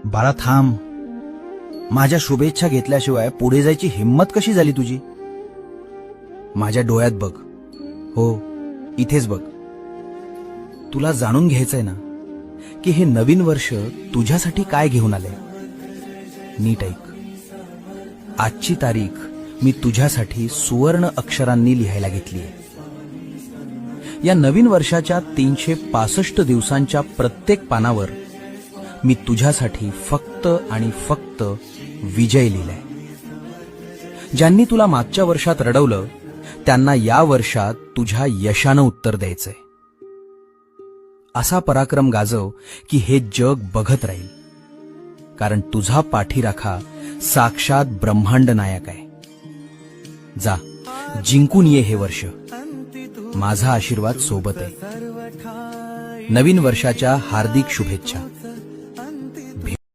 बाळा थांब. माझ्या शुभेच्छा घेतल्याशिवाय पुढे जायची हिंमत कशी झाली तुझी? माझ्या डोळ्यात बघ. हो, इथेच बघ. तुला जाणून घ्यायचंय ना की हे नवीन वर्ष तुझ्यासाठी काय घेऊन आलंय. नीट ऐक. आजची तारीख मी तुझ्यासाठी सुवर्ण अक्षरांनी लिहायला घेतलीय. या नवीन वर्षाच्या 365 दिवसांच्या प्रत्येक पानावर मी तुझ्यासाठी फक्त आणि फक्त विजय लिहिलाय. ज्यांनी तुला मागच्या वर्षात रडवलं त्यांना या वर्षात तुझ्या यशानं उत्तर द्यायचंय. असा पराक्रम गाजव की हे जग बघत राहील, कारण तुझा पाठीराखा साक्षात ब्रह्मांड नायक आहे. जा, जिंकून ये हे वर्ष. माझा आशीर्वाद सोबत आहे. नवीन वर्षाच्या हार्दिक शुभेच्छा.